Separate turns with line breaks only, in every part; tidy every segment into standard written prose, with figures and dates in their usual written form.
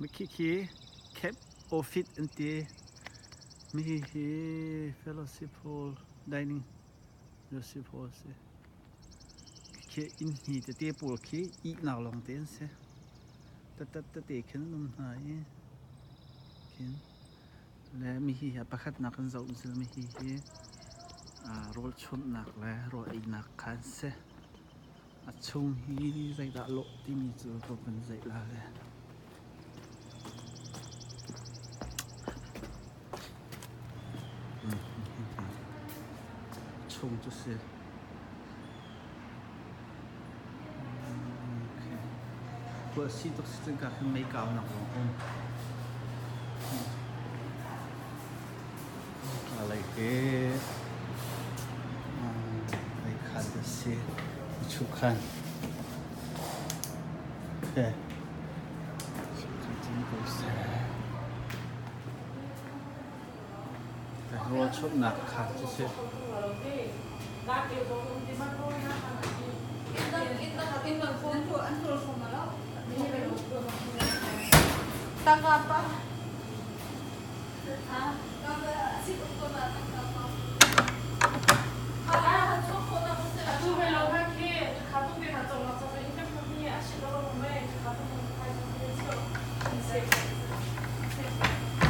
mấy khi cap office anh ti mấy khi fellowship hall dining fellowship hall se khi in hi te te pol khi i nào lòng tên se ta te khen lum hai khen le mi hi pa khat nak kan zau sil mi hi rol chun nak le ro ai nak khan se a chung hi zai da lo ti mi chu ro kan zai la le chung chu se bữa si tôi sẽ gặp mấy cao nặng không lại cái khăn cái xe chụp khăn ok chính tôi sẽ cái lô chụp nặng khăn cái xe
Tangga apa?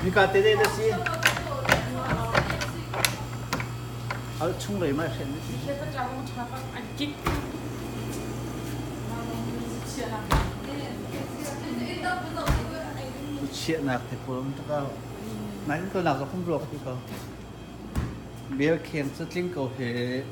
Mình cả thế đây là gì? Ở chung lấy mà khen đấy. Chuyện nào thì cũng tao nãy tôi nào cũng không được thì có biết khen rất linh cầu hệ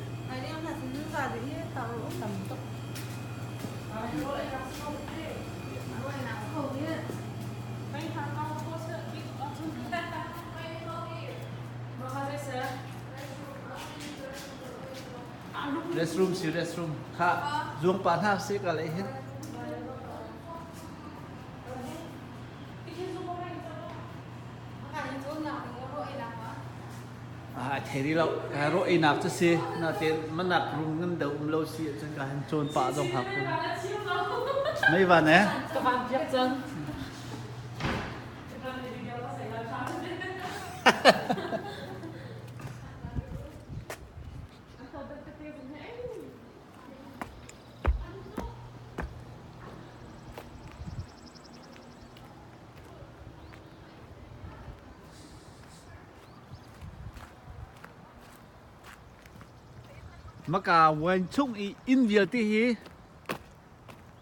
restroom xíu restroom ha dùng bàn ha xí cả lấy hết thế đi lâu cái rồi nạp cho xe là tiền mất nạp rung ngân đầu lâu xí trên cả hàng trôn bạ dòng học mấy bạn nhé
các bạn biết chân
mà cả when chung in việc thì hi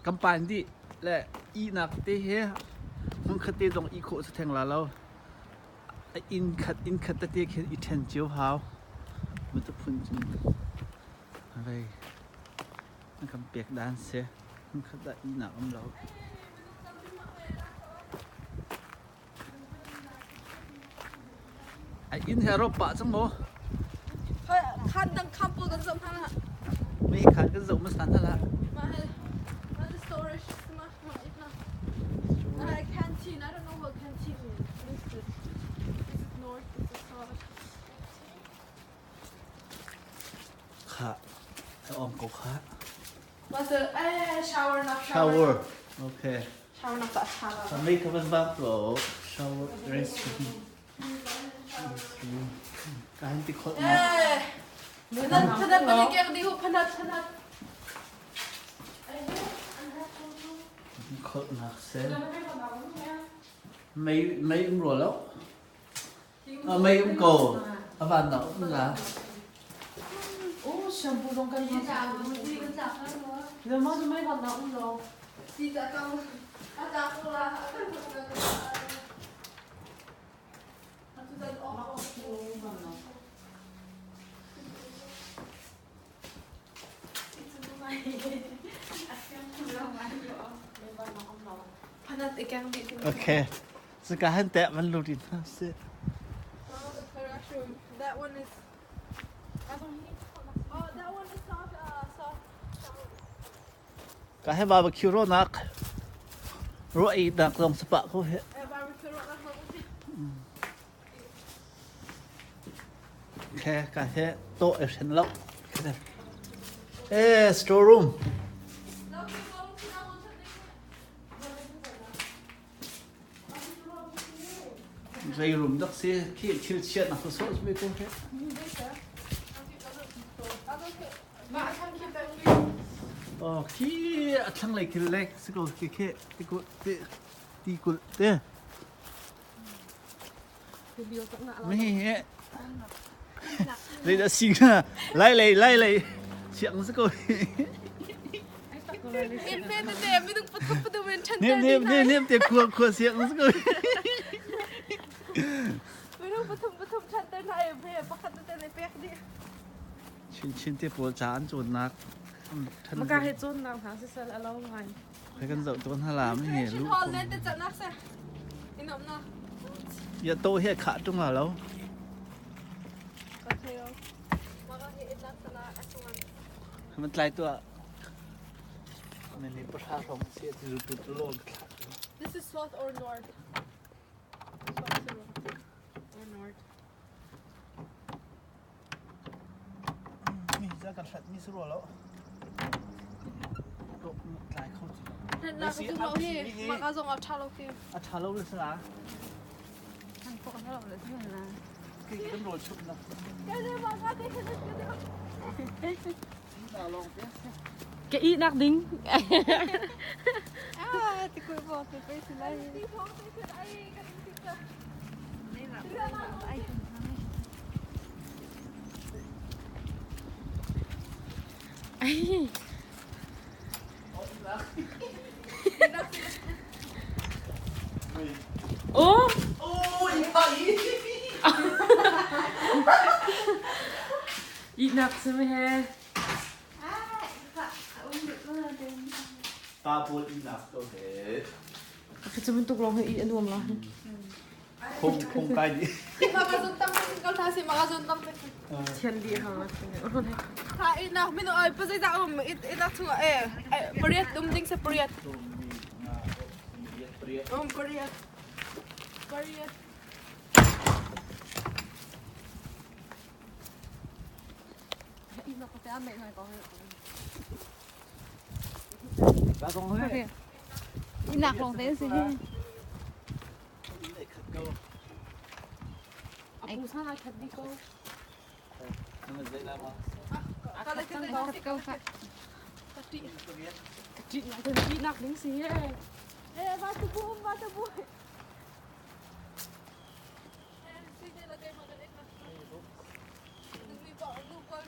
campaign đi lệ y nạp thì hi mình khát đi dòng y khổ sẽ thành là lâu in khát thì khi y thành chiếu hào mình tập phun chân vậy mình cầm bẹt đan xe mình khát đã y nạp lâu in hero pa chẳng mô
khăn đang coupleกันสมทั้ง
ไม่ขันก็ส่งมาสั่นทละ
มาให้มาจะ storage มาอีกนะ canteen I don't know what canteen is this is north this is south
ค่ะไอ้ออมกูค่ะ
was a shower not
shower โอเค
shower not that shower
ทำไม่เข้าไปบ้างโปร shower restroom การติดคนนะ
พนัดไปเกี่ยวกับดิวพนัด
คนหนักเส้นไม่อุ้มรัวแล้วไม่อุ้มโกอาบานเนาะมึงละ
โอ้แชมพูลงกันที่จ่าเดี๋ยวมันจะไม่ทันนะอุ้มเราที่จะต้องอาจารย์ละ
โอเคสกัดให้แตะมันหลุดอีกนะเสีย
That one is. Oh, that one is not soft.
ก็ให้บาร์บีคิวโรนักโรอีนักลงสปะเขาเหรอ
Barbecue rock that's what we
แค่ก็ให้โต๊ะเห็นแล้วสโตร์รูม dây rùm đắc xe khi chiều chiết là có số với cô thế khi thằng này cái leg sẽ có cái đi cột thế mấy hệ đây đã xin à lại chuyện sẽ có niệm tiền cua chuyện sẽ cóชิ้นที่ปวดจานจนนัก
มันก็ให้จนนักหาสิเสร็จแล้วเราไง
ใครกันเจาะตัวหาลามไม่เห็นลูกอย่าโตเหี้ยขาดตรงไหนแล้วมันไกลตัวนี่ประชาชนเสียที่รู้ตัวโลก
This is south or north? Or north?
มีจะกันชัดมีสรัวแล้วก็ไกลเข้าจริง
Nakasong makasong at chalo kayo.
อาชาโลเลยสินะ
ทั้งพวกเราเลยใช่ไหมล่ะ
กี่ตำรวจชุดนะ
Kasi makati ka na.
เราลงเตี้ย
แกอีนักดิ้ง
Ah, tikoy po. Tikoy sila. Tikoy po. Tikoy ay kanina.
นี่แหละไอ้ไอ้โอ้
โอ้ยไป
อีนักใช่ไหมฮะ
ปลาปูอีนักโอเค
จะเป็นตกลงให้อีอันรวมละ
คงไกลดี
Makasuntang tingkol kasi makasuntang tingkol.
เทียนดีค่ะโอ้โห
Kain na. Mino ay pasay sa itak sunga Pariat dumding sa pariat.
เปรี้ย
Pariat. Pariat.
อีนักก็จะไม่ไงก็ให้
ปลาตรงนี้
อีนักลงเต้นสิไอ้กูซ่าคัดดีก็
มันจะได้มา
Kala kita
ก็ก็ค่ะ
tadi.
จีนักเป็นจีนักดิ้งสิ
Batu buh, batu buh. Sini lagay makan itak.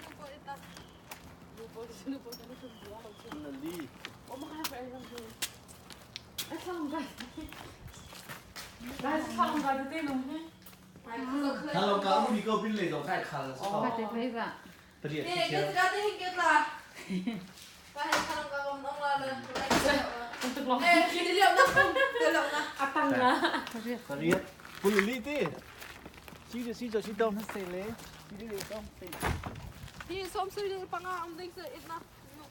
Lupa itak. Lupa.
นั่นดี
โอ้มาให้ไปทำดูไอ้ข้าวไก่ได้ข้าวไก่จะเต้นลงให้
ถ้าเราเกามีก็เป็นเลยเราใกล้คันแล้ว
อ๋อไปเต้นไปป่ะ
เปรี้ย
Ni,
เชียว
kita kata hingkit lah. Kahit kanang kawang nang lala.
มันตกลง
Diliw na. Diliw na.
อัตังนะ
เปรี้ยปุลิลี่ตีชี้จะชี้ดองทั้งเซเลยชี้ได้ต้องเซ
Ni, som suri pa nga ang ding sa itna.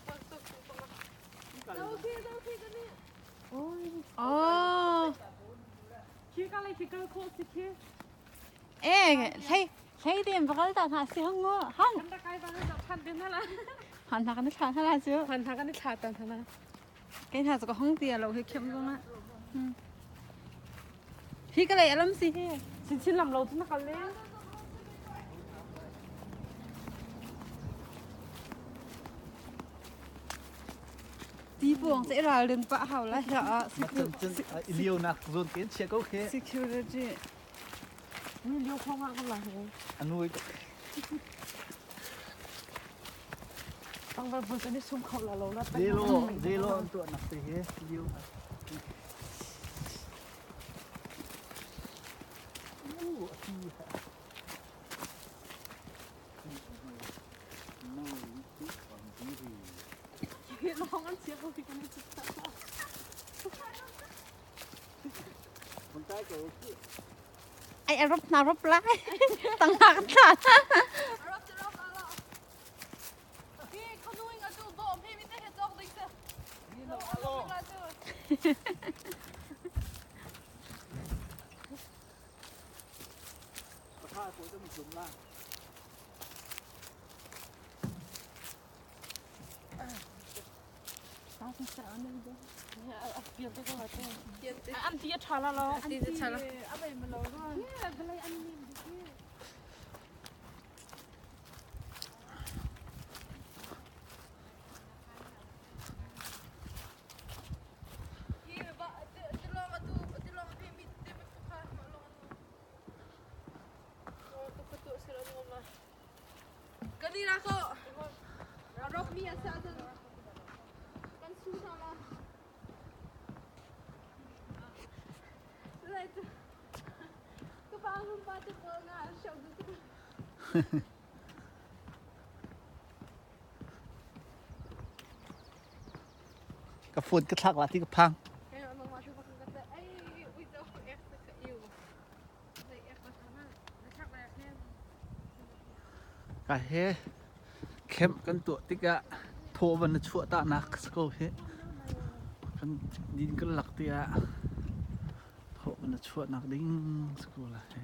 Pagtok pa nga. Okay, kani.
โอ้ย
อ๋อ
คิดอะไรคิดกันโคตรสิคิด
เอ๊ะใช่เดียมปกติตอนหาซื้อห้องง้อห้อง
ทันตะไคร้บ้านจะทันเป็นเท่าไหร่
หันทางกันได้ขาดเท่าไรซื้อ
ทันทางกันได้ขาดแต่ทันนะ
แกถ่ายจากห้องเตียเราให้เข้มตรงนั้นพี่ก็เลยอารมณ์สิ
ชิ้นลำเราทุกนักเล่น
ตีบวงเสียราลืมปะเขาแล้วเหรอ
มาจนเลี้ยวนักโดนเตี้ยเชียก็โอเค
security
นี่เลี้ยวเข้ามากันหลัง
อันนู้น
ต้องไปบนจะได้ซุ่มเขาเราแล้ว
เดโลตัวนักเตะเลี้ยว
น้องกันเสียเขาที่กันไม่จุด
คนใต้ก็โอเค
ไอ้อารมณ์นารบไล่ต่างหากค่ะ
Arap ala.พี่เขาดูอีกอ่ะดูบอกพี่ไม่ได้เห็นจอกดิค่ะ
นี่
เรา
เรา
เอาไปดู
ประท่าคุยต้องมีจุ่มล่าง
ตาส
Ăn tiết thà là lo.
Ăn tiết thà là.
Ăn vậy mà lo rồi. Cái này ăn nhiều đi.
Kanina ko. Rock me sa atin. Kan susama. Right. Kapangong pati po nga siya dito.
กระฝุ่นกระทักละที่กระพัง
Kaya ang mga mati kata ay wait ako extra ka iyo. Say extra sana. Nasak na yan.
กะเฮเข้มกันตัวที่กะโทรวันชั่วตานักสกูเฮกันดินกันหลักเตียโทรวันชั่วนักดิ้งสกูละเฮ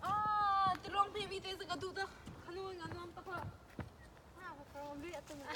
Ah, tulong PVT sa kaduta. Ano nga naman pa ko. Ha, ko liat na.